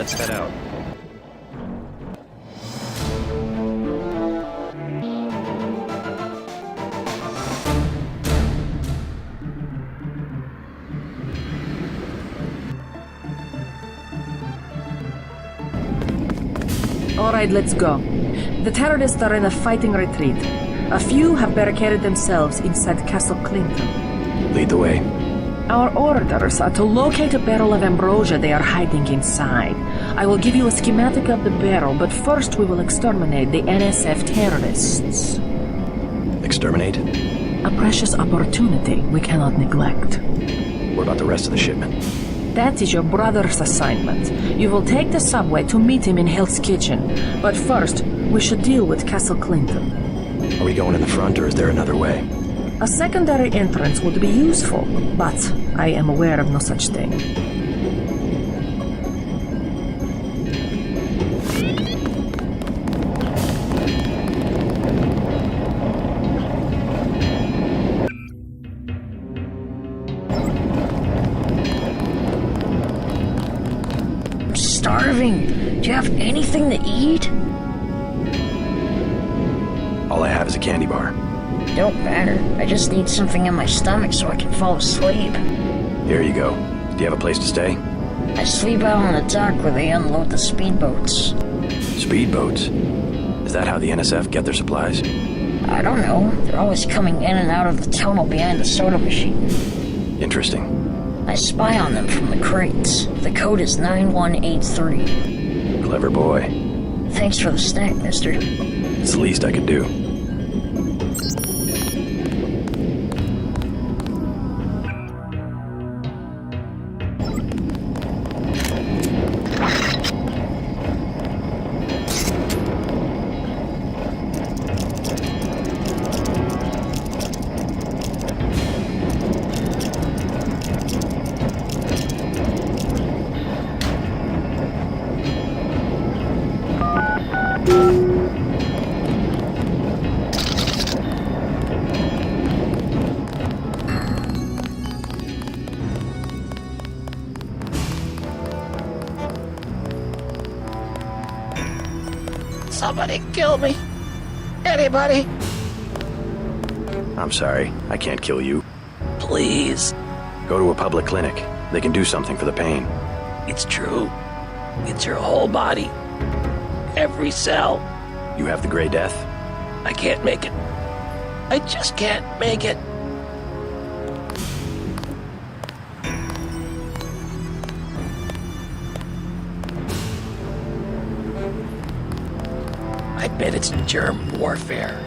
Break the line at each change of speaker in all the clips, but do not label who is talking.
let's head out.
Alright, let's go. The terrorists are in a fighting retreat. A few have barricaded themselves inside Castle Clinton.
Lead the way.
Our orders are to locate a barrel of ambrosia they are hiding inside. I will give you a schematic of the barrel, but first we will exterminate the NSF terrorists.
Exterminate?
A precious opportunity we cannot neglect.
What about the rest of the shipment?
That is your brother's assignment. You will take the subway to meet him in Hell's Kitchen. But first, we should deal with Castle Clinton.
Are we going in the front, or is there another way?
A secondary entrance would be useful, but I am aware of no such thing.
I'm starving. Do you have anything to eat?
All I have is a candy bar.
Don't matter. I just need something in my stomach so I can fall asleep.
Here you go. Do you have a place to stay?
I sleep out on the dock where they unload the speedboats.
Speedboats? Is that how the NSF get their supplies?
I don't know. They're always coming in and out of the tunnel behind the soda machine.
Interesting.
I spy on them from the crates. The code is 9183.
Clever boy.
Thanks for the snack, mister.
It's the least I could do.
Somebody kill me. Anybody?
I'm sorry, I can't kill you.
Please.
Go to a public clinic. They can do something for the pain.
It's true. It's your whole body. Every cell.
You have the Gray Death?
I can't make it. I just can't make it. I bet it's germ warfare.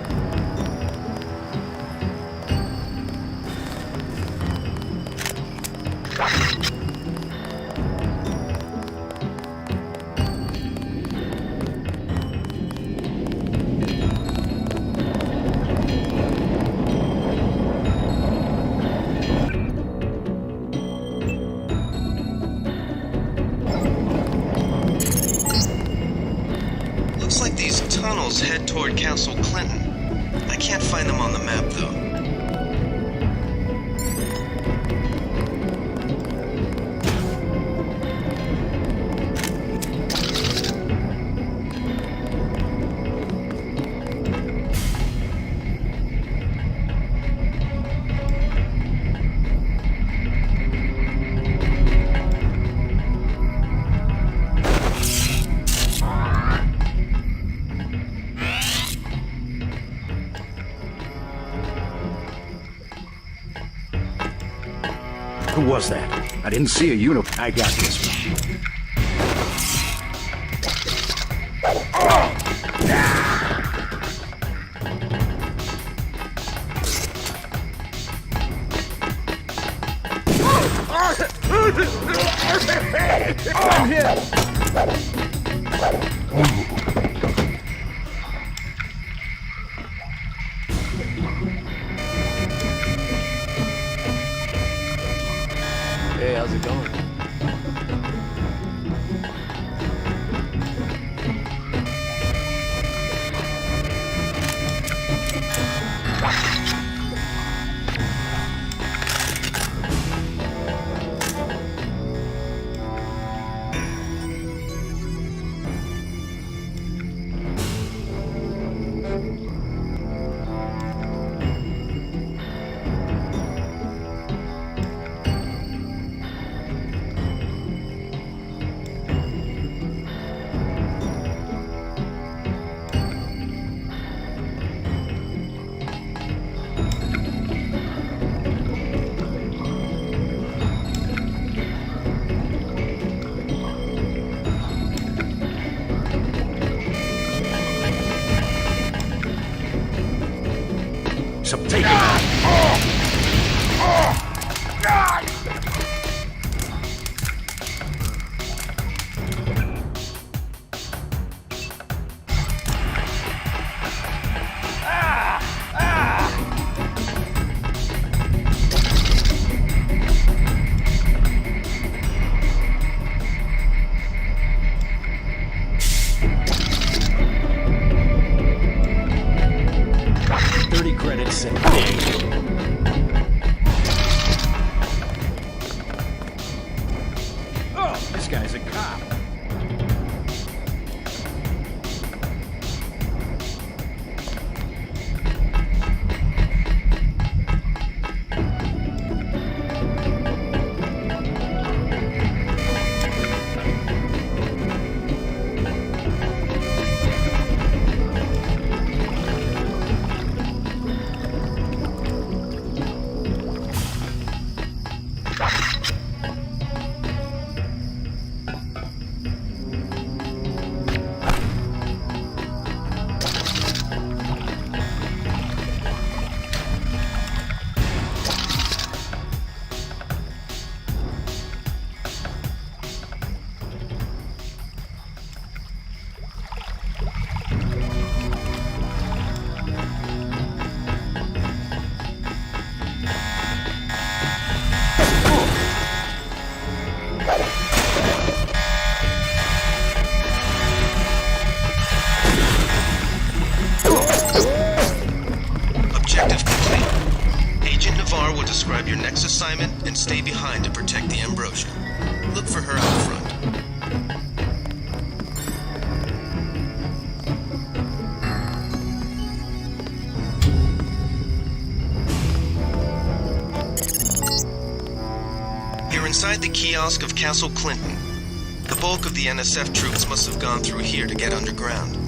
Looks like these tunnels head toward Castle Clinton. I can't find them on the map, though.
Who was that? I didn't see a uniform. I got this one. I'm hit!
Hey, how's it going?
isn't big. Oh, this guy's a cop.
Describe your next assignment and stay behind to protect the Ambrosia. Look for her out front. You're inside the kiosk of Castle Clinton. The bulk of the NSF troops must have gone through here to get underground.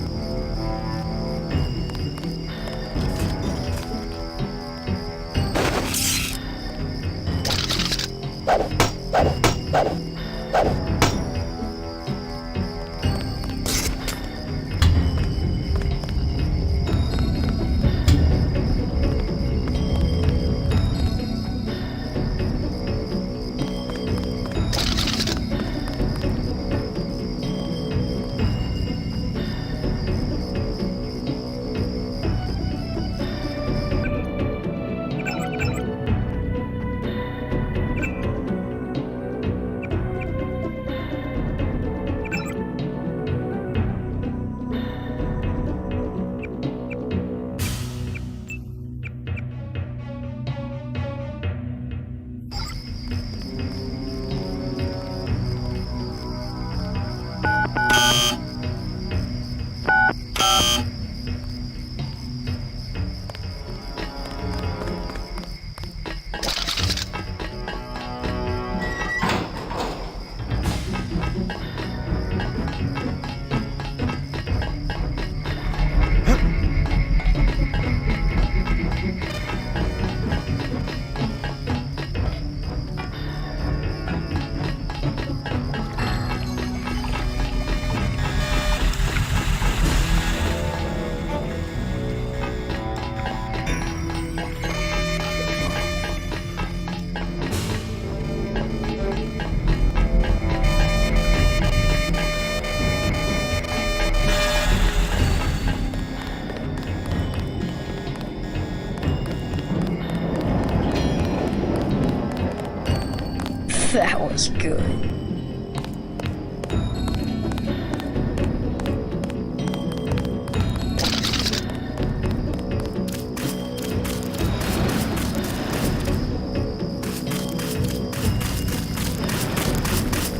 That was good.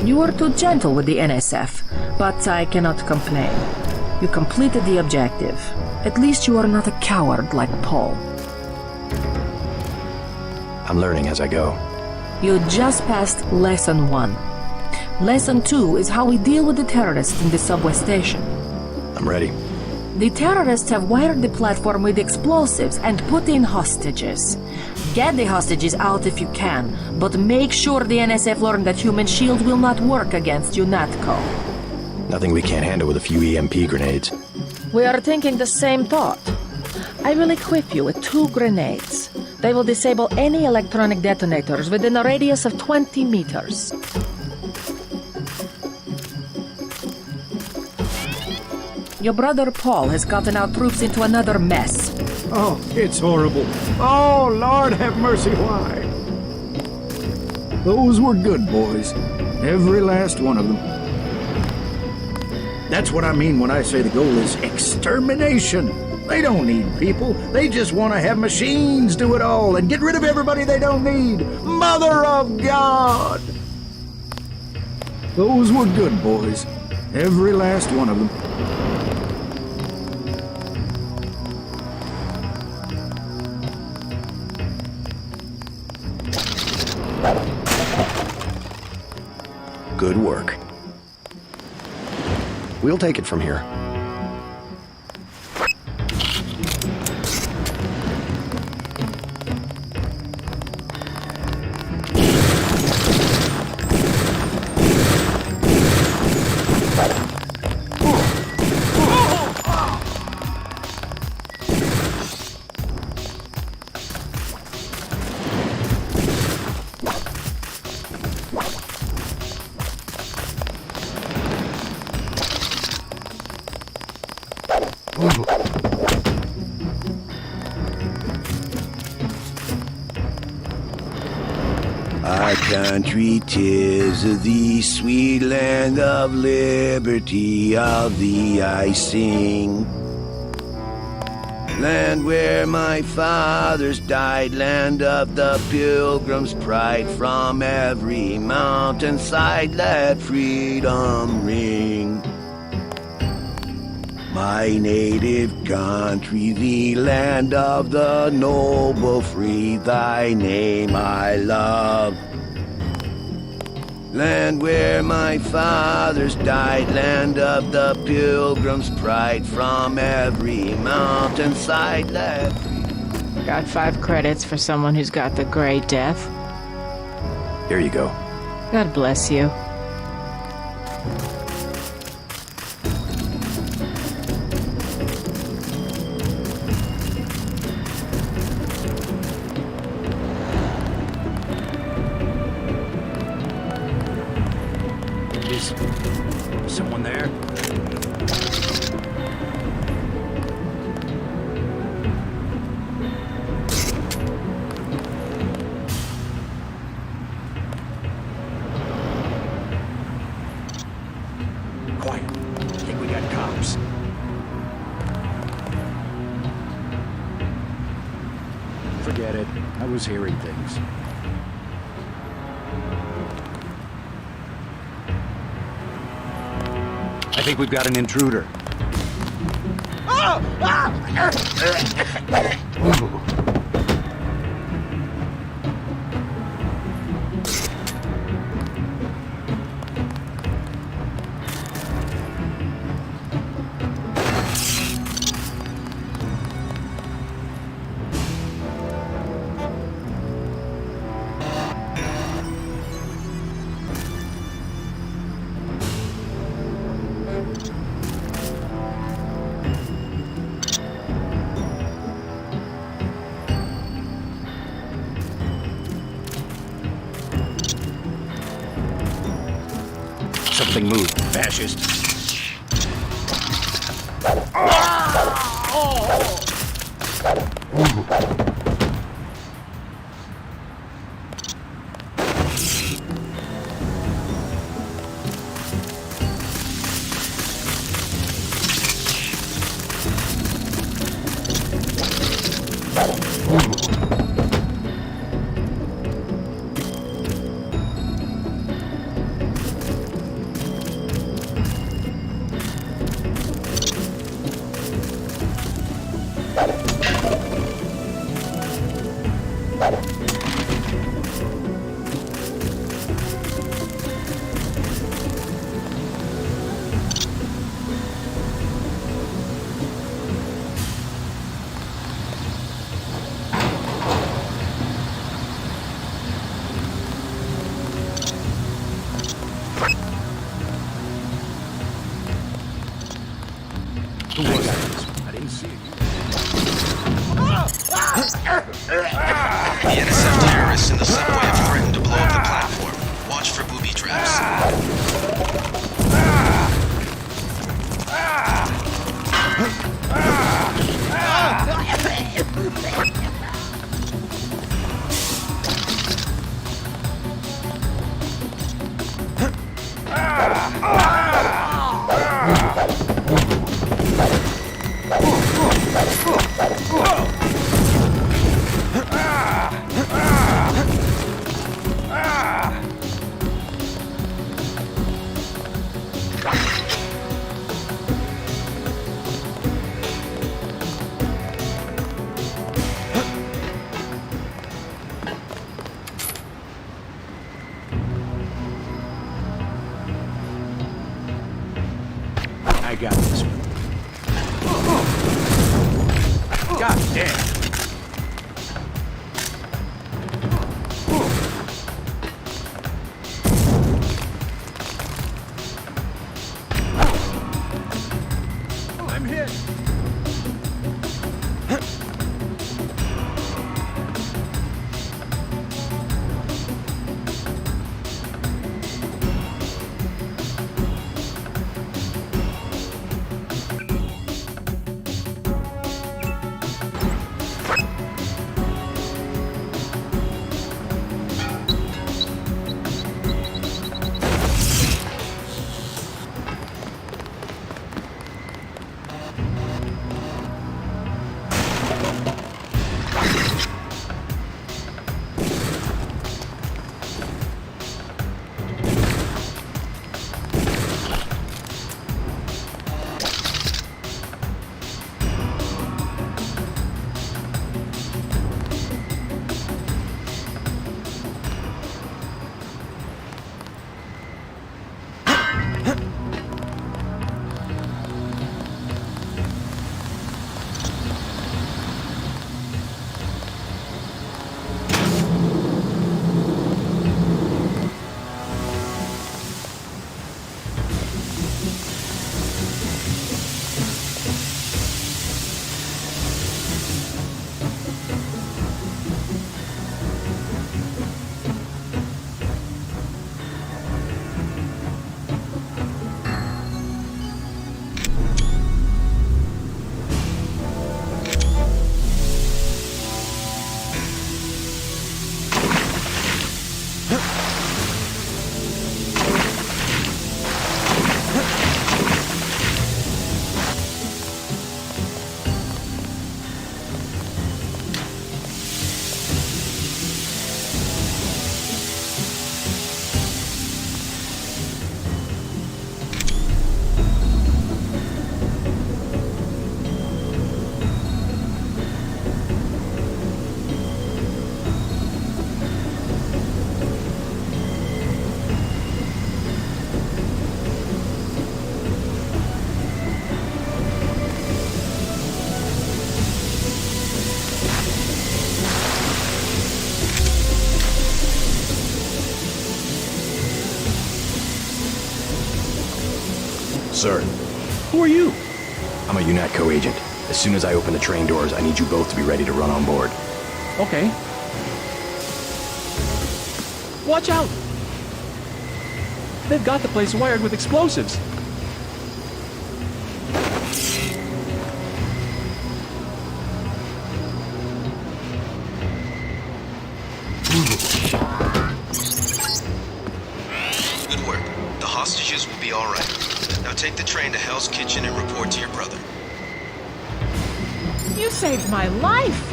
You were too gentle with the NSF, but I cannot complain. You completed the objective. At least you are not a coward like Paul.
I'm learning as I go.
You just passed Lesson 1. Lesson 2 is how we deal with the terrorists in the subway station.
I'm ready.
The terrorists have wired the platform with explosives and put in hostages. Get the hostages out if you can, but make sure the NSF learn that human shield will not work against UNATCO.
Nothing we can't handle with a few EMP grenades.
We are thinking the same thought. I will equip you with 2 grenades. They will disable any electronic detonators within a radius of 20 meters. Your brother Paul has gotten our troops into another mess.
Oh, it's horrible. Oh, Lord have mercy, why? Those were good boys. Every last one of them. That's what I mean when I say the goal is extermination. They don't need people. They just want to have machines do it all and get rid of everybody they don't need. Mother of God! Those were good boys. Every last one of them.
Good work. We'll take it from here.
Our country, 'tis the sweet land of liberty, of thee I sing. Land where my fathers died, land of the pilgrim's pride, from every mountainside let freedom ring. My native country, the land of the noble free, thy name I love. Land where my fathers died, land of the pilgrim's pride, from every mountainside let free.
Got 5 credits for someone who's got the Gray Death.
Here you go.
God bless you.
Is someone there? Quiet. I think we got cops. Forget it. I was hearing things. I think we've got an intruder. Something moved, fascist. Who was that? I didn't see it.
The NSF terrorists in the subway have threatened to blow up the platform. Watch for booby traps.
God damn. I'm hit.
Sir,
Who are you?
I'm a UNATCO agent. As soon as I open the train doors, I need you both to be ready to run on board.
Okay. Watch out! They've got the place wired with explosives.
Good work. The hostages will be all right. Now take the train to Hell's Kitchen and report to your brother.
You saved my life!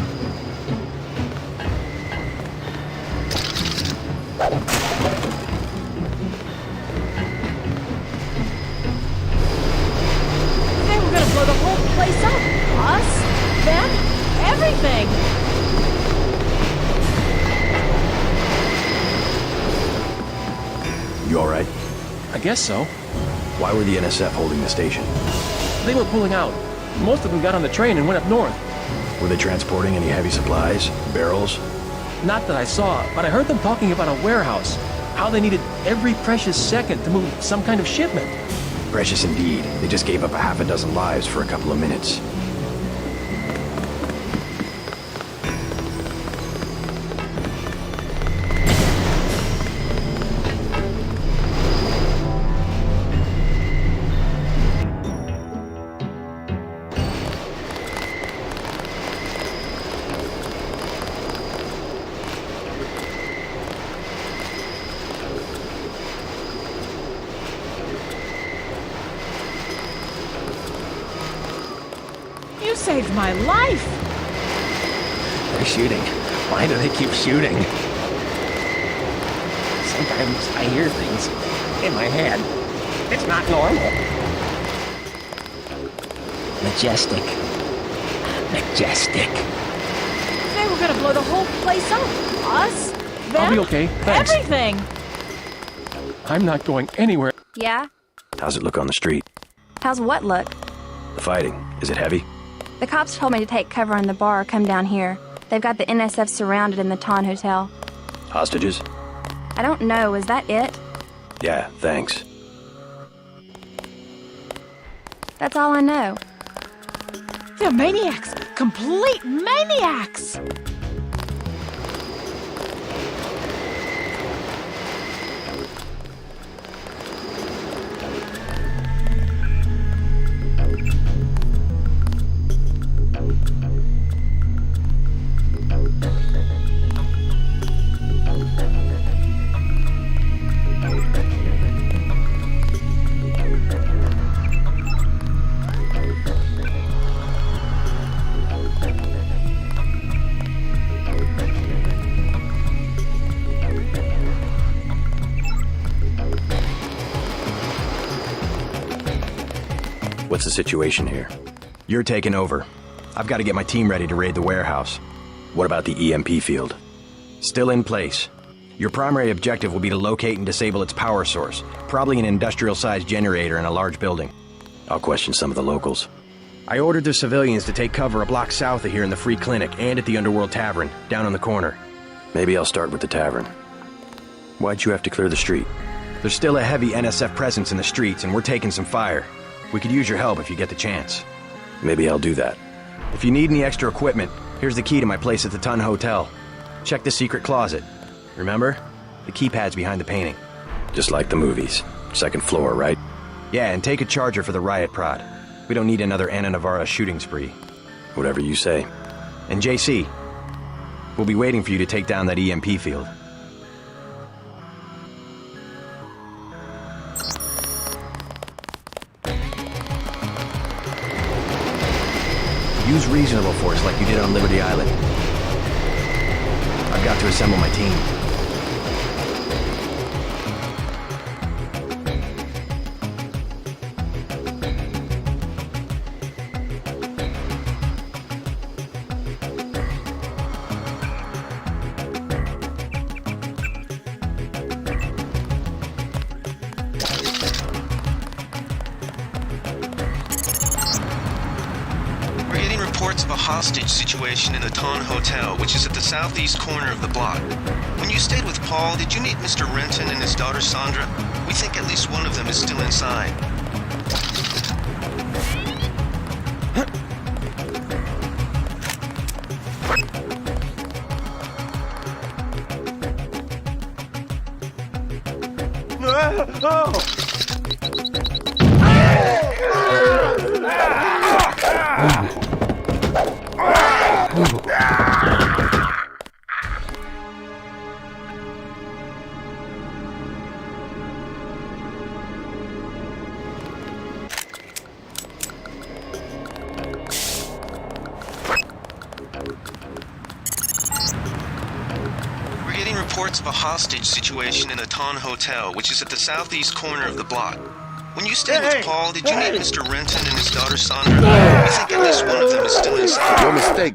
They were gonna blow the whole place up! Us, them, everything!
You alright?
I guess so.
Why were the NSF holding the station?
They were pulling out. Most of them got on the train and went up north.
Were they transporting any heavy supplies? Barrels?
Not that I saw, but I heard them talking about a warehouse. How they needed every precious second to move some kind of shipment.
Precious indeed. They just gave up a half a dozen lives for a couple of minutes.
You saved my life!
They're shooting. Why do they keep shooting? Sometimes I hear things in my head. It's not normal. Majestic. Majestic.
They were gonna blow the whole place up! Us, them,
I'll be okay, thanks.
everything!
I'm not going anywhere.
Yeah?
How's it look on the street?
How's what look?
The fighting. Is it heavy?
The cops told me to take cover in the bar or come down here. They've got the NSF surrounded in the Ton Hotel.
Hostages?
I don't know, is that it?
Yeah, thanks.
That's all I know.
They're maniacs! Complete maniacs!
What's the situation here? You're taking over. I've got to get my team ready to raid the warehouse. What about the EMP field? Still in place. Your primary objective will be to locate and disable its power source, probably an industrial-sized generator in a large building. I'll question some of the locals. I ordered the civilians to take cover a block south of here in the Free Clinic and at the Underworld Tavern, down on the corner. Maybe I'll start with the tavern. Why'd you have to clear the street? There's still a heavy NSF presence in the streets, and we're taking some fire. We could use your help if you get the chance. Maybe I'll do that. If you need any extra equipment, here's the key to my place at the Ton Hotel. Check the secret closet. Remember? The keypad's behind the painting. Just like the movies. Second floor, right? Yeah, and take a charger for the riot prod. We don't need another Anna Navarra shooting spree. Whatever you say. And JC, we'll be waiting for you to take down that EMP field. Use reasonable force like you did on Liberty Island. I've got to assemble my team.
Reports of a hostage situation in the Ton Hotel, which is at the southeast corner of the block. When you stayed with Paul, did you meet Mr. Renton and his daughter Sandra? We think at least one of them is still inside. Reports of a hostage situation in the Ton Hotel, which is at the southeast corner of the block. When you stayed with Paul, did you meet Mr. Renton and his daughter Sandra? We think at least one of them is still inside.
Your mistake.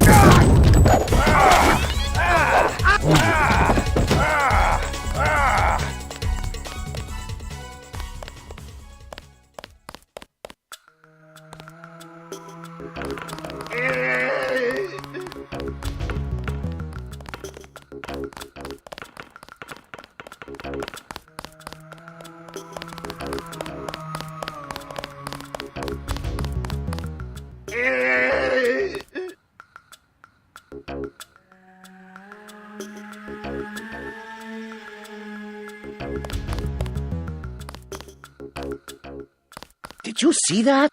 Did you see that?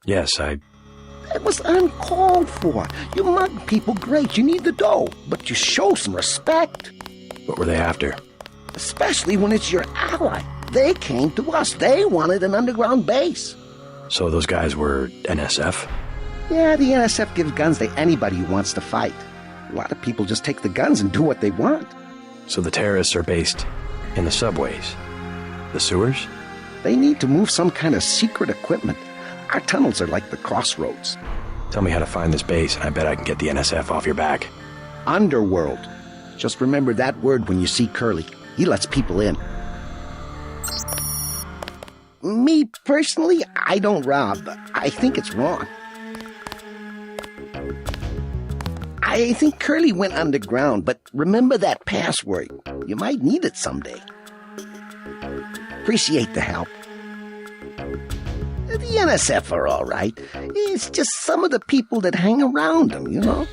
Yes,
It was uncalled for. You mug people, great. You need the dough. But you show some respect.
What were they after?
Especially when it's your ally. They came to us. They wanted an underground base.
So those guys were NSF?
Yeah, the NSF gives guns to anybody who wants to fight. A lot of people just take the guns and do what they want.
So the terrorists are based in the subways? The sewers?
They need to move some kind of secret equipment. Our tunnels are like the crossroads.
Tell me how to find this base, and I bet I can get the NSF off your back.
Underworld. Just remember that word when you see Curly. He lets people in. Me, personally, I don't rob. I think it's wrong.
I think Curly went underground, but remember that password. You might need it someday. Appreciate the help. The NSF are all right. It's just some of the people that hang around them, you know?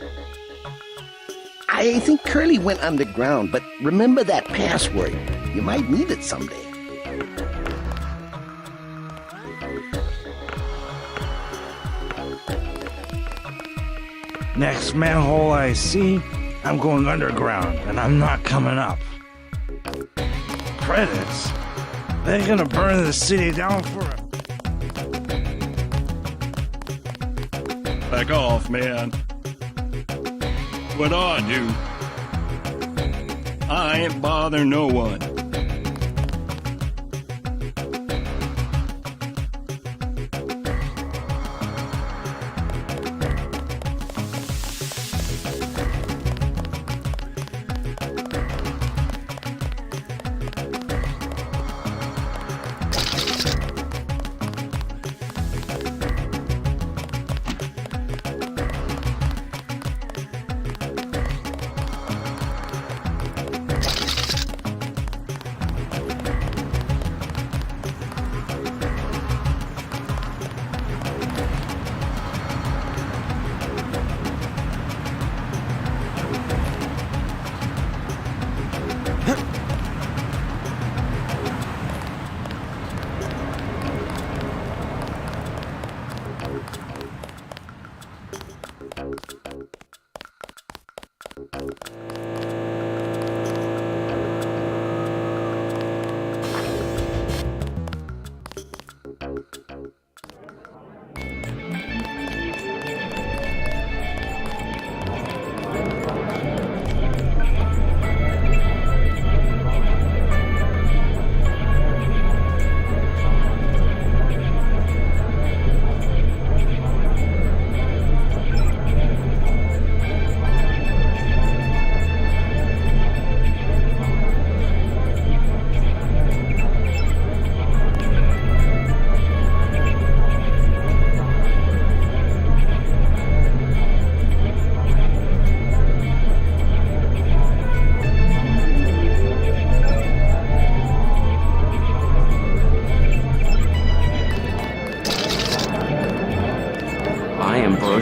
I think Curly went underground, but remember that password. You might need it someday.
Next manhole I see, I'm going underground, and I'm not coming up. Credits? They're gonna burn the city down for a...
Back off, man. What I do? I ain't bother no one.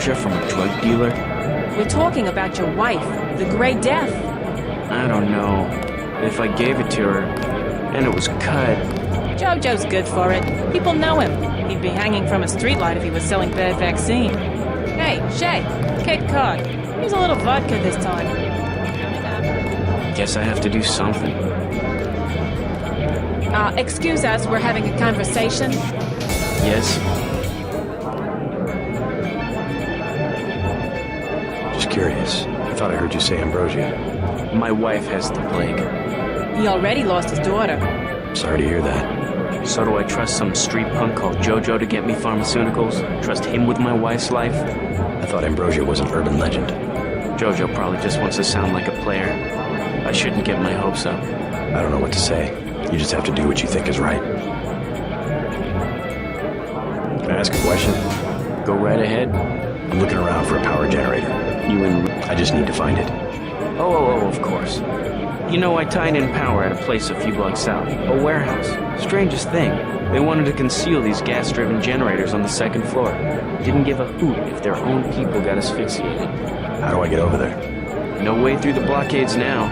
From a drug dealer?
We're talking about your wife, the Grey Death.
I don't know. If I gave it to her, and it was cut...
Jojo's good for it. People know him. He'd be hanging from a streetlight if he was selling bad vaccine. Hey, Shay, Cape Cod. Here's a little vodka this time.
Guess I have to do something.
Excuse us, we're having a conversation.
Yes?
Curious. I thought I heard you say Ambrosia.
My wife has the plague.
He already lost his daughter.
Sorry to hear that.
So do I trust some street punk called Jojo to get me pharmaceuticals? Trust him with my wife's life?
I thought Ambrosia was an urban legend.
Jojo probably just wants to sound like a player. I shouldn't get my hopes up.
I don't know what to say. You just have to do what you think is right. Can I ask a question?
Go right ahead.
I'm looking around for a power generator. I just need to find it.
Oh, of course. You know, I tied in power at a place a few blocks south. A warehouse. Strangest thing. They wanted to conceal these gas-driven generators on the second floor. Didn't give a hoot if their own people got asphyxiated.
How do I get over there?
No way through the blockades now.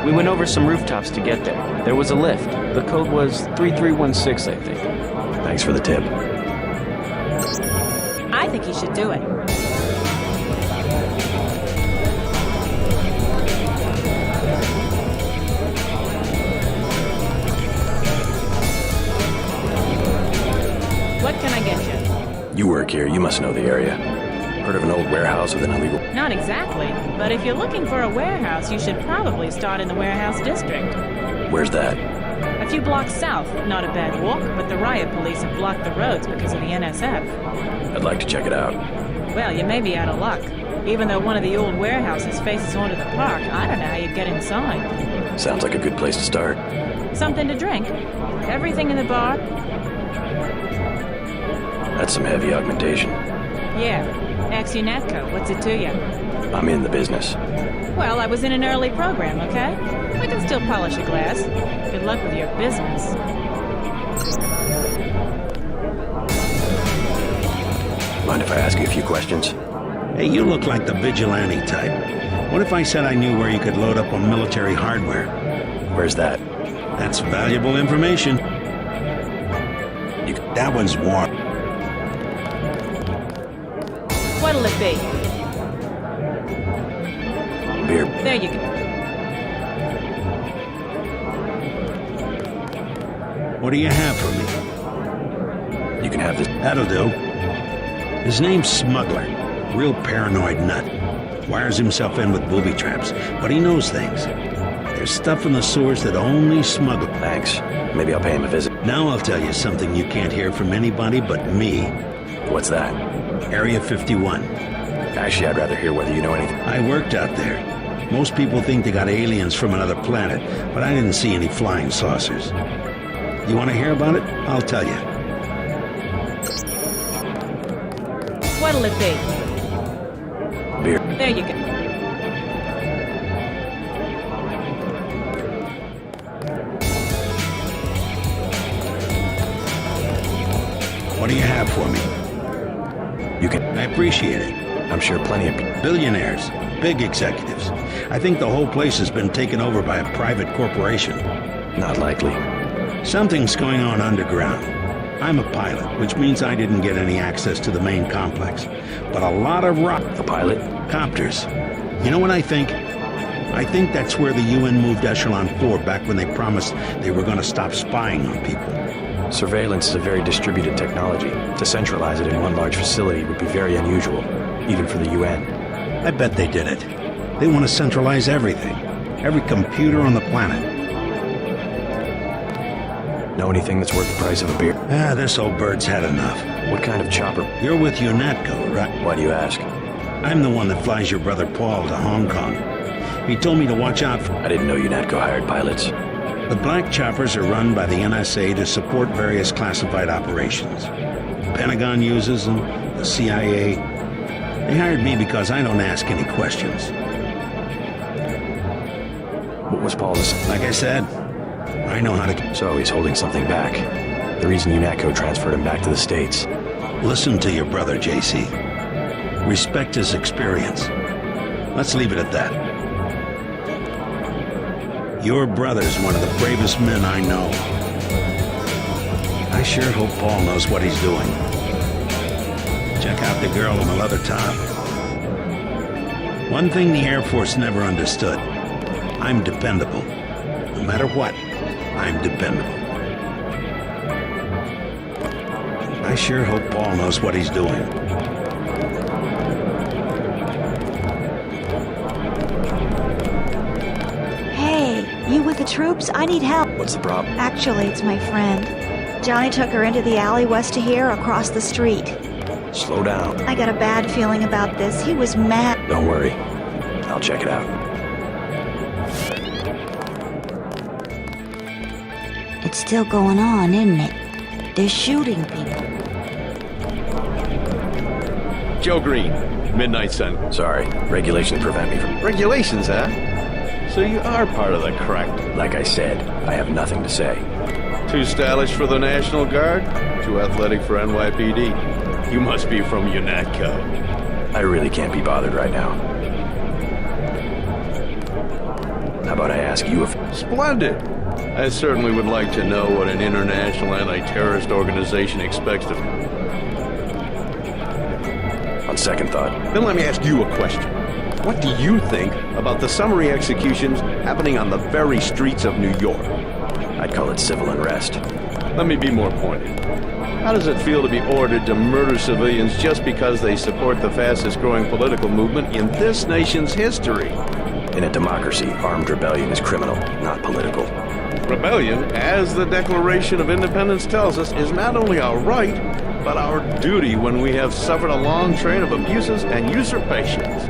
We went over some rooftops to get there. There was a lift. The code was 3316, I think.
Thanks for the tip.
I think he should do it. What can I get you?
You work here. You must know the area. Heard of an old warehouse with an illegal...
Not exactly, but if you're looking for a warehouse, you should probably start in the warehouse district.
Where's that?
A few blocks south. Not a bad walk, but the riot police have blocked the roads because of the NSF.
I'd like to check it out.
Well, you may be out of luck. Even though one of the old warehouses faces onto the park, I don't know how you'd get inside.
Sounds like a good place to start.
Something to drink? Everything in the bar?
That's some heavy augmentation.
Yeah. Ex-UNATCO, what's it to you?
I'm in the business.
Well, I was in an early program, okay? I can still polish a glass. Good luck with your business.
Mind if I ask you a few questions?
Hey, you look like the vigilante type. What if I said I knew where you could load up on military hardware?
Where's that?
That's valuable information. That one's warm.
What'll it be?
Beer.
There you go.
What do you have for me?
You can have this.
That'll do. His name's Smuggler. Real paranoid nut. Wires himself in with booby traps, but he knows things. There's stuff in the sewers that only Smuggler.
Thanks. Maybe I'll pay him a visit.
Now I'll tell you something you can't hear from anybody but me.
What's that?
Area 51.
Actually, I'd rather hear whether you know anything.
I worked out there. Most people think they got aliens from another planet, but I didn't see any flying saucers. You want to hear about it? I'll tell you.
What'll it be?
Beer.
There you go.
What do you have for me?
You can.
I appreciate it.
I'm sure plenty of people.
Billionaires, big executives. I think the whole place has been taken over by a private corporation.
Not likely.
Something's going on underground. I'm a pilot, which means I didn't get any access to the main complex. But a lot of rock...
A pilot?
Copters. You know what I think? I think that's where the UN moved Echelon 4 back when they promised they were going to stop spying on people.
Surveillance is a very distributed technology. To centralize it in one large facility would be very unusual, even for the UN.
I bet they did it. They want to centralize everything. Every computer on the planet.
Know anything that's worth the price of a beer?
This old bird's had enough.
What kind of chopper?
You're with UNATCO, right?
Why do you ask?
I'm the one that flies your brother Paul to Hong Kong. He told me to watch out for...
I didn't know UNATCO hired pilots.
The black choppers are run by the NSA to support various classified operations. The Pentagon uses them, the CIA. They hired me because I don't ask any questions.
What was Paul's?
Like I said, I know how to...
So he's holding something back. The reason UNATCO transferred him back to the States.
Listen to your brother, JC. Respect his experience. Let's leave it at that. Your brother's one of the bravest men I know. I sure hope Paul knows what he's doing. Check out the girl on the leather top. One thing the Air Force never understood. I'm dependable. No matter what, I'm dependable. I sure hope Paul knows what he's doing.
You with the troops? I need help.
What's the problem?
Actually, it's my friend. Johnny took her into the alley west of here, across the street.
Slow down.
I got a bad feeling about this. He was mad.
Don't worry. I'll check it out.
It's still going on, isn't it? They're shooting people.
Joe Green, Midnight Sun.
Sorry, regulations prevent me from...
Regulations, huh? So you are part of the crack.
Like I said, I have nothing to say.
Too stylish for the National Guard? Too athletic for NYPD? You must be from UNATCO.
I really can't be bothered right now. How about I ask you if...
Splendid! I certainly would like to know what an international anti-terrorist organization expects of me.
On second thought...
Then let me ask you a question. What do you think about the summary executions happening on the very streets of New York?
I'd call it civil unrest.
Let me be more pointed. How does it feel to be ordered to murder civilians just because they support the fastest growing political movement in this nation's history?
In a democracy, armed rebellion is criminal, not political.
Rebellion, as the Declaration of Independence tells us, is not only our right, but our duty when we have suffered a long train of abuses and usurpations.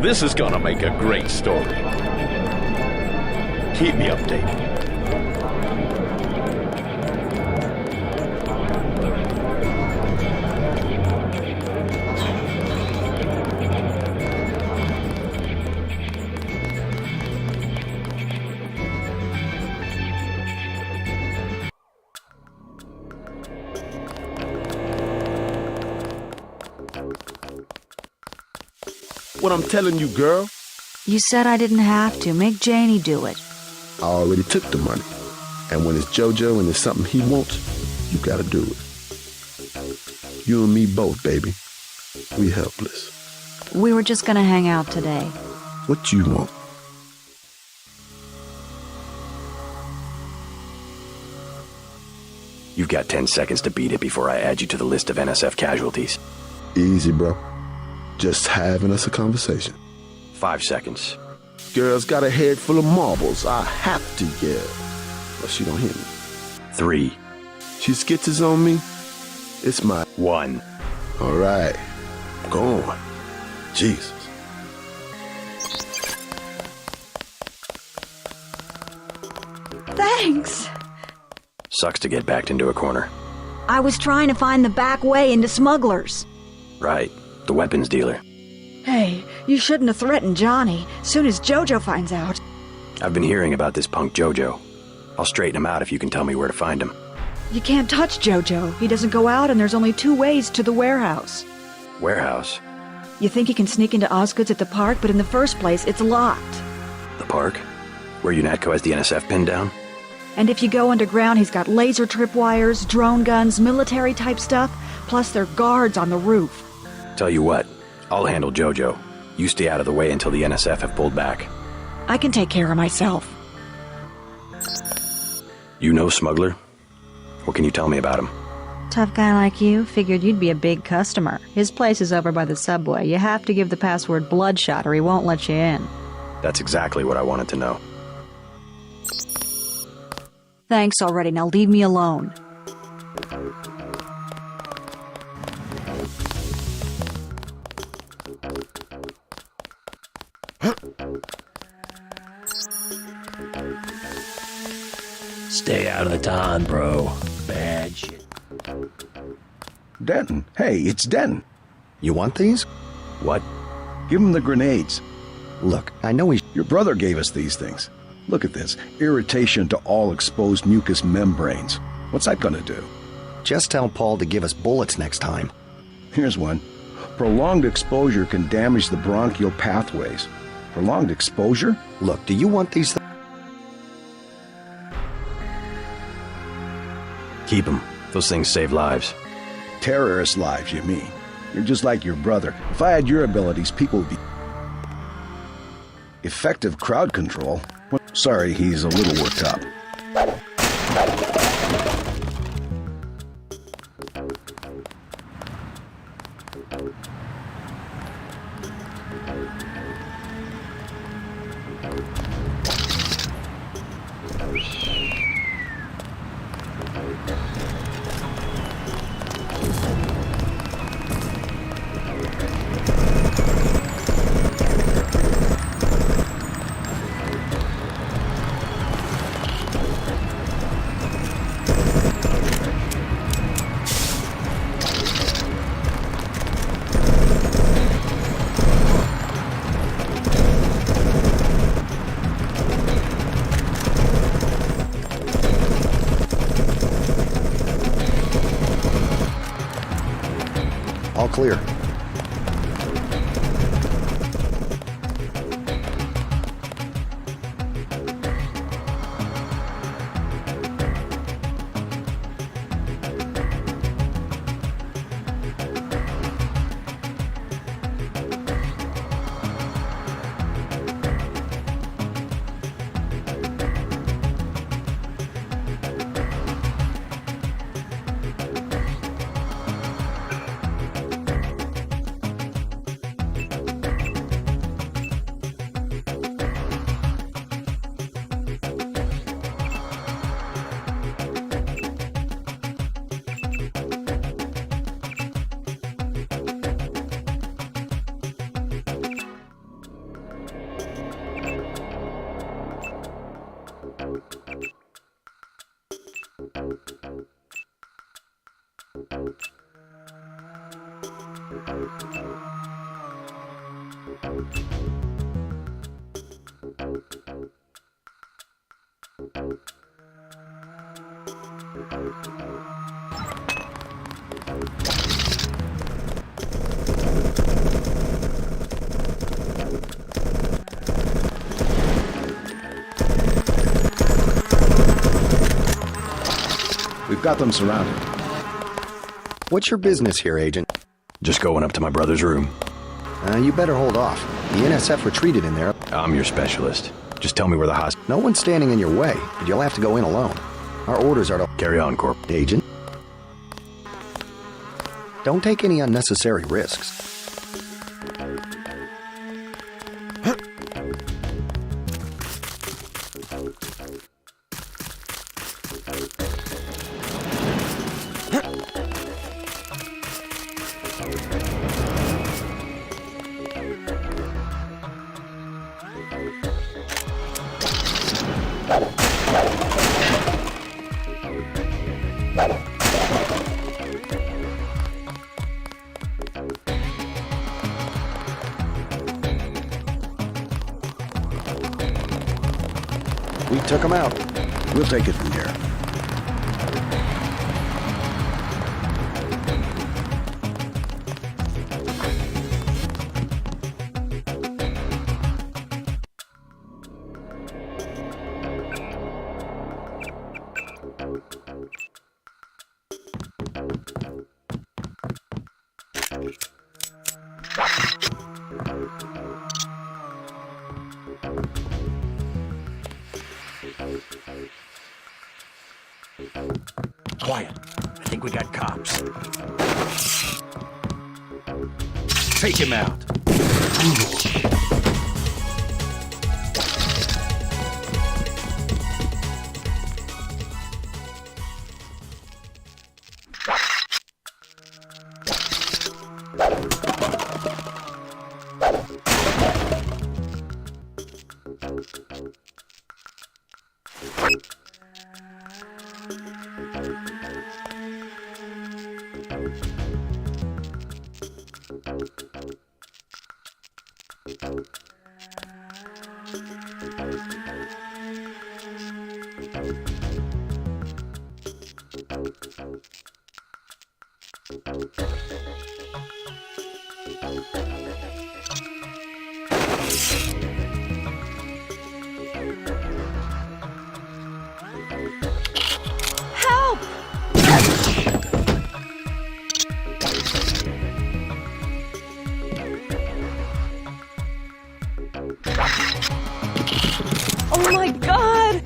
This is gonna make a great story. Keep me updated.
What I'm telling you, girl?
You said I didn't have to. Make Janie do it.
I already took the money. And when it's JoJo and it's something he wants, you gotta do it. You and me both, baby. We helpless.
We were just gonna hang out today.
What you want?
You've got 10 seconds to beat it before I add you to the list of NSF casualties.
Easy, bro. Just having us a conversation.
5 seconds.
Girl's got a head full of marbles. I have to yell. But she don't hear me.
3.
She skitzes on me. It's my
1.
All right. Go on. Jesus.
Thanks.
Sucks to get backed into a corner.
I was trying to find the back way into smugglers.
Right. The weapons dealer.
Hey, you shouldn't have threatened Johnny. Soon as JoJo finds out.
I've been hearing about this punk JoJo. I'll straighten him out if you can tell me where to find him.
You can't touch JoJo. He doesn't go out, and there's only 2 ways to the warehouse.
Warehouse?
You think he can sneak into Osgood's at the park, but in the first place, it's locked.
The park? Where UNATCO has the NSF pinned down?
And if you go underground, he's got laser tripwires, drone guns, military-type stuff, plus there are guards on the roof.
Tell you what, I'll handle JoJo. You stay out of the way until the NSF have pulled back.
I can take care of myself.
You know Smuggler? What can you tell me about him?
Tough guy like you, figured you'd be a big customer. His place is over by the subway. You have to give the password Bloodshot or he won't let you in.
That's exactly what I wanted to know.
Thanks already, now leave me alone.
Stay out of the ton, bro. Bad shit.
Denton. Hey, it's Denton.
You want these? What?
Give him the grenades. Look, I know your brother gave us these things. Look at this. Irritation to all exposed mucous membranes. What's that gonna do?
Just tell Paul to give us bullets next time.
Here's one. Prolonged exposure can damage the bronchial pathways. Prolonged exposure?
Look, do you want these Keep them. Those things save lives.
Terrorist lives, you mean? You're just like your brother. If I had your abilities, people would be... Effective crowd control? Sorry, he's a little worked up.
All clear.
We've got them surrounded.
What's your business here, Agent? Just going up to my brother's room.
You better hold off. The NSF retreated in there.
I'm your specialist. Just tell me where the hospital...
No one's standing in your way, but you'll have to go in alone. Our orders are to...
Carry on, Corp.
Agent. Don't take any unnecessary risks.
We took him out.
We'll take it from here.
Quiet. I think we got cops.
Take him out.
Help! Oh my God!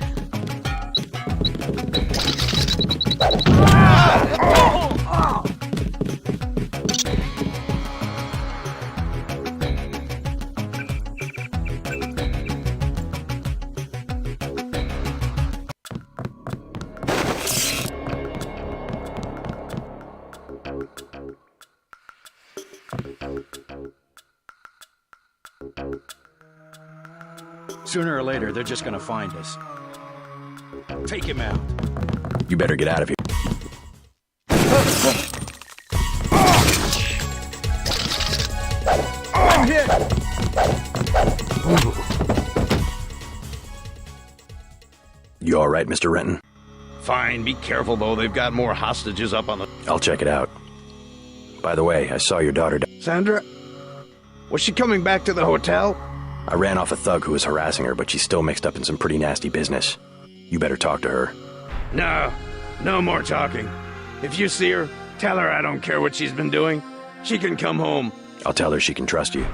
Sooner or later, they're just gonna find us. Take him out.
You better get out of here.
I'm hit!
You all right, Mr. Renton?
Fine, be careful though, they've got more hostages up on the...
I'll check it out. By the way, I saw your daughter...
Sandra? Was she coming back to the hotel?
I ran off a thug who was harassing her, but she's still mixed up in some pretty nasty business. You better talk to her.
No more talking. If you see her, tell her I don't care what she's been doing. She can come home.
I'll tell her she can trust you.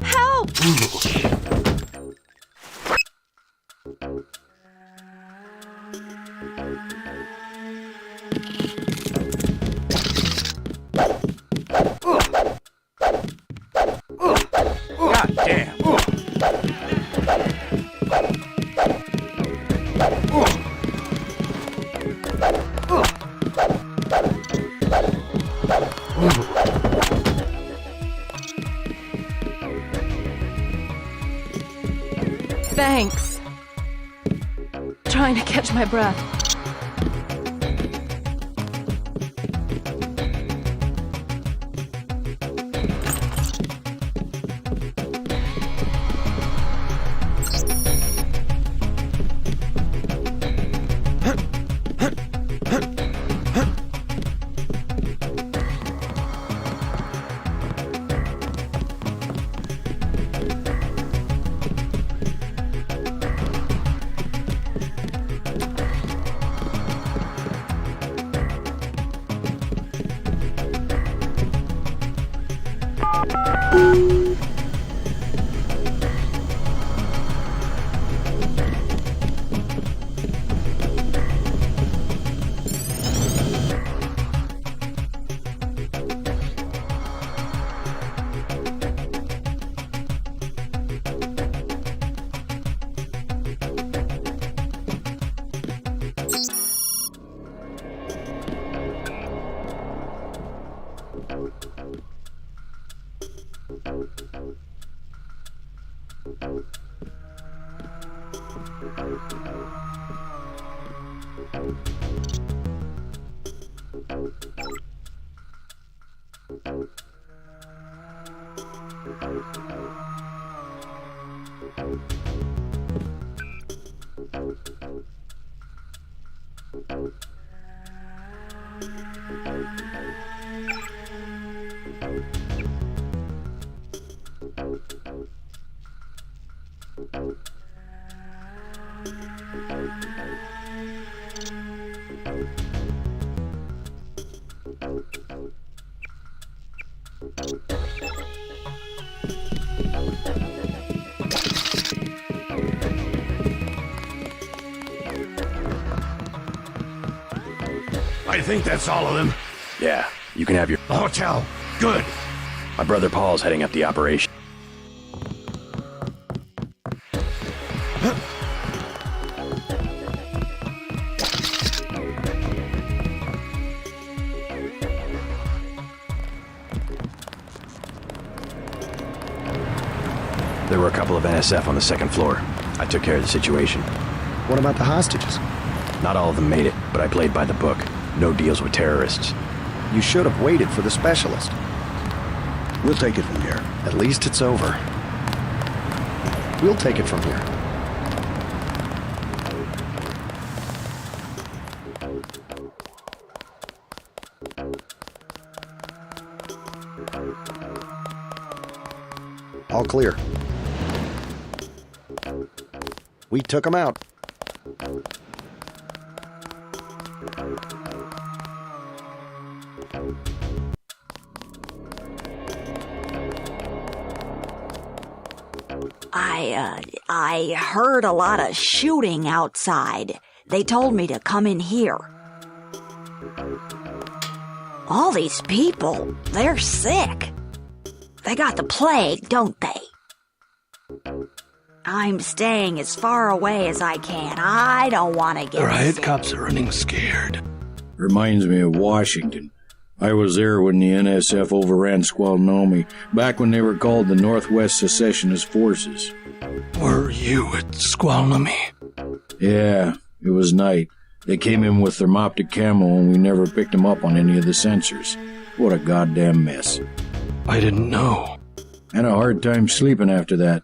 Help!
God damn!
Thanks. Trying to catch my breath.
I think that's all of them. Yeah, you can have your...
The hotel. Good.
My brother Paul's heading up the operation. There were a couple of NSF on the second floor. I took care of the situation.
What about the hostages?
Not all of them made it, but I played by the book. No deals with terrorists.
You should have waited for the specialist.
We'll take it from here.
At least it's over. We'll take it from here. All clear. We took him out.
I heard a lot of shooting outside. They told me to come in here. All these people, they're sick. They got the plague, don't they? I'm staying as far away as I can. I don't want to get
The riot
sick.
cops are running scared.
Reminds me of Washington. I was there when the NSF overran Squalnomi, back when they were called the Northwest Secessionist Forces.
Were you at Squalnomi?
Yeah, it was night. They came in with thermoptic camo and we never picked them up on any of the sensors. What a goddamn mess.
I didn't know.
Had a hard time sleeping after that.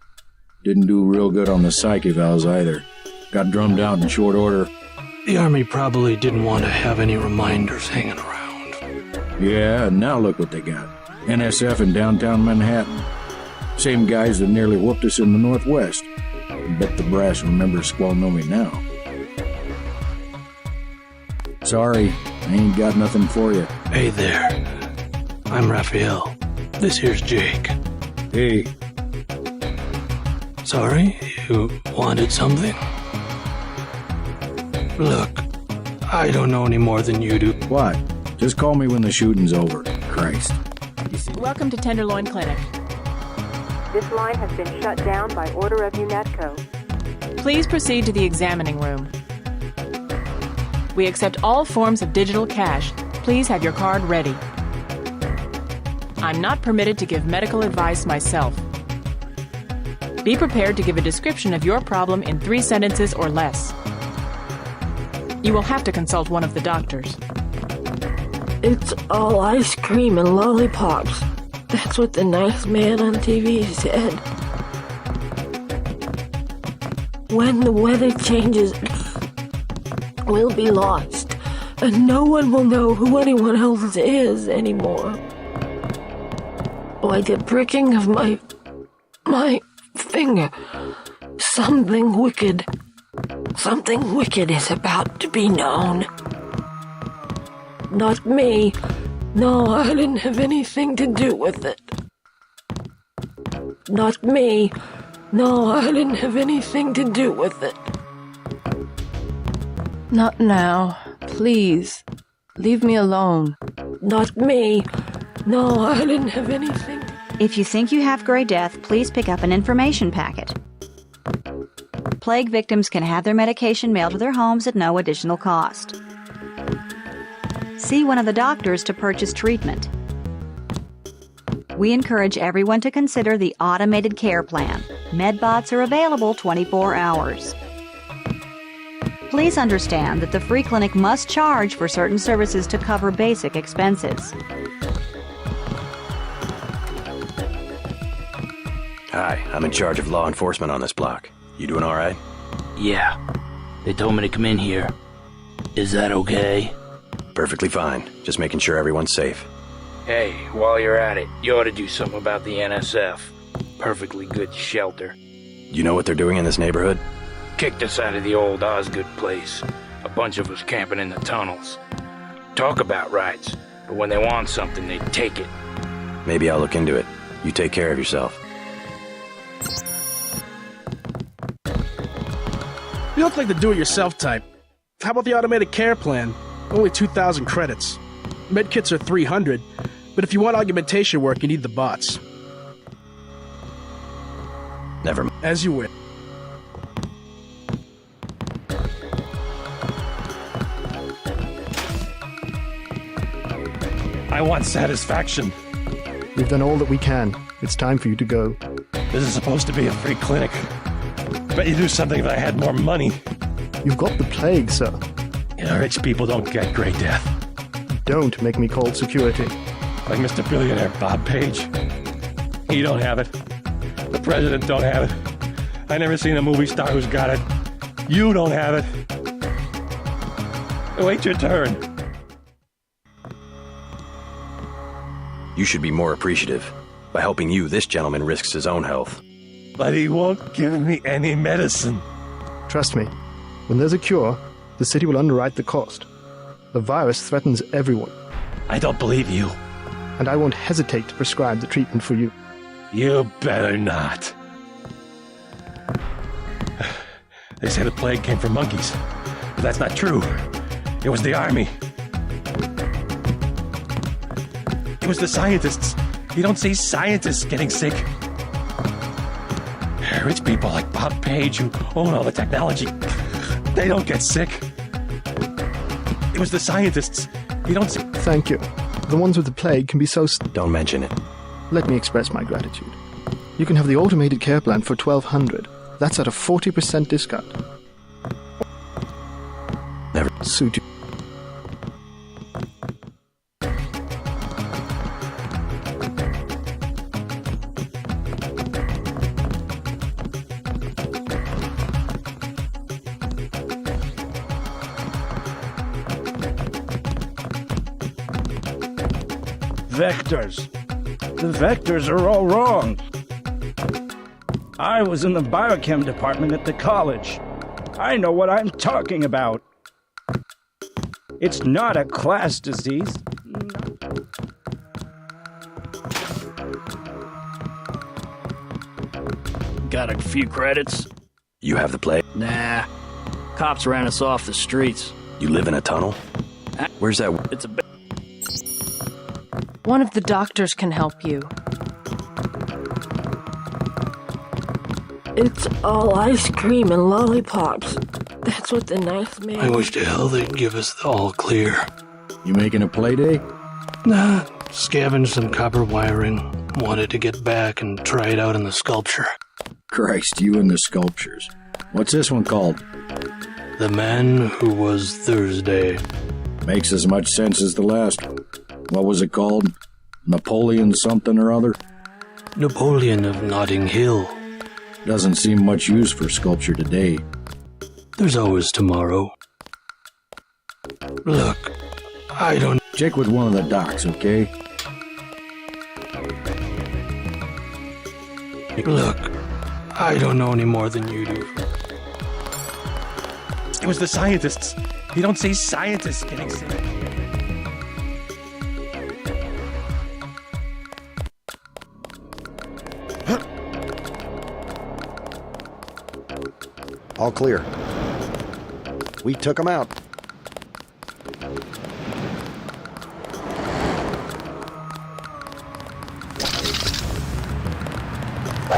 Didn't do real good on the psyche valves either. Got drummed out in short order.
The Army probably didn't want to have any reminders hanging around.
Yeah, and now look what they got. NSF in downtown Manhattan. Same guys that nearly whooped us in the Northwest. Bet the brass remembers Squalnomi now. Sorry, I ain't got nothing for you.
Hey there. I'm Raphael. This here's Jake.
Hey.
Sorry, you wanted something? Look, I don't know any more than you do.
What? Just call me when the shooting's over. Christ.
Welcome to Tenderloin Clinic.
This line has been shut down by order of UNESCO.
Please proceed to the examining room. We accept all forms of digital cash. Please have your card ready. I'm not permitted to give medical advice myself. Be prepared to give a description of your problem in 3 sentences or less. You will have to consult one of the doctors.
It's all ice cream and lollipops. That's what the nice man on TV said. When the weather changes, we'll be lost, and no one will know who anyone else is anymore. Like a pricking of my finger. Something wicked is about to be known. Not me. No, I didn't have anything to do with it. Not me. No, I didn't have anything to do with it.
Not now. Please. Leave me alone.
Not me. No, I didn't have anything.
If you think you have Gray Death, please pick up an information packet. Plague victims can have their medication mailed to their homes at no additional cost. See one of the doctors to purchase treatment. We encourage everyone to consider the automated care plan. Medbots are available 24 hours. Please understand that the free clinic must charge for certain services to cover basic expenses.
Hi, I'm in charge of law enforcement on this block. You doing all right?
Yeah. They told me to come in here. Is that okay?
Perfectly fine. Just making sure everyone's safe.
Hey, while you're at it, you ought to do something about the NSF. Perfectly good shelter.
You know what they're doing in this neighborhood?
Kicked us out of the old Osgood place. A bunch of us camping in the tunnels. Talk about rights, but when they want something, they take it.
Maybe I'll look into it. You take care of yourself.
You look like the do-it-yourself type. How about the automated care plan? Only 2,000 credits. Medkits are 300, but if you want augmentation work, you need the bots.
Never mind.
As you wish.
I want satisfaction.
We've done all that we can. It's time for you to go.
This is supposed to be a free clinic. Bet you do something if I had more money.
You've got the plague, sir.
You know, rich people don't get Gray Death.
Don't make me call security.
Like Mr. Billionaire Bob Page. He don't have it. The president don't have it. I never seen a movie star who's got it. You don't have it. Wait your turn.
You should be more appreciative. By helping you, this gentleman risks his own health.
But he won't give me any medicine.
Trust me, when there's a cure, the city will underwrite the cost. The virus threatens everyone.
I don't believe you.
And I won't hesitate to prescribe the treatment for you.
You better not. They say the plague came from monkeys, but that's not true. It was the army. It was the scientists. You don't see scientists getting sick. Rich people like Bob Page who own all the technology, they don't get sick. It was the scientists. You don't see...
Thank you. The ones with the plague can be so...
Don't mention it.
Let me express my gratitude. You can have the automated care plan for $1,200. That's at a 40% discount.
Never
suit you.
Vectors. The vectors are all wrong. I was in the biochem department at the college. I know what I'm talking about. It's not a class disease.
Got a few credits?
You have the plague?
Nah. Cops ran us off the streets.
You live in a tunnel? Where's that?
It's a
One of the doctors can help you.
It's all ice cream and lollipops. That's what the nice man...
I wish to hell they'd give us the all clear.
You making a play day?
Nah, scavenged some copper wiring. Wanted to get back and try it out in the sculpture.
Christ, you and the sculptures. What's this one called?
The Man Who Was Thursday.
Makes as much sense as the last one. What was it called? Napoleon something or other?
Napoleon of Notting Hill.
Doesn't seem much use for sculpture today.
There's always tomorrow. Look, I don't...
Check with one of the docs, okay?
Look, I don't know any more than you do.
It was the scientists. You don't see scientists getting sick.
All clear. We took them out.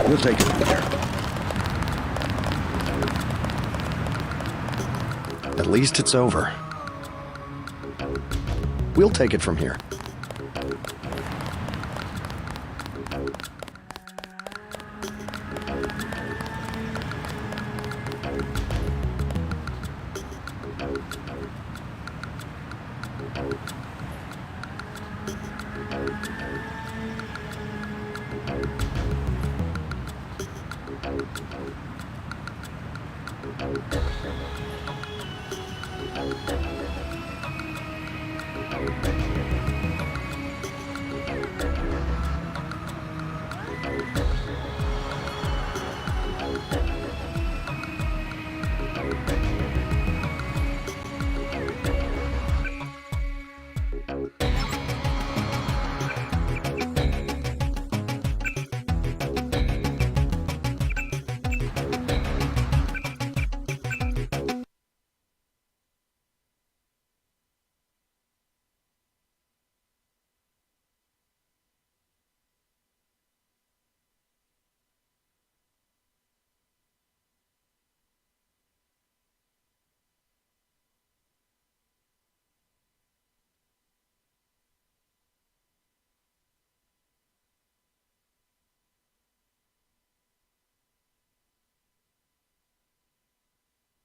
We'll take it from there. At least it's over. We'll take it from here.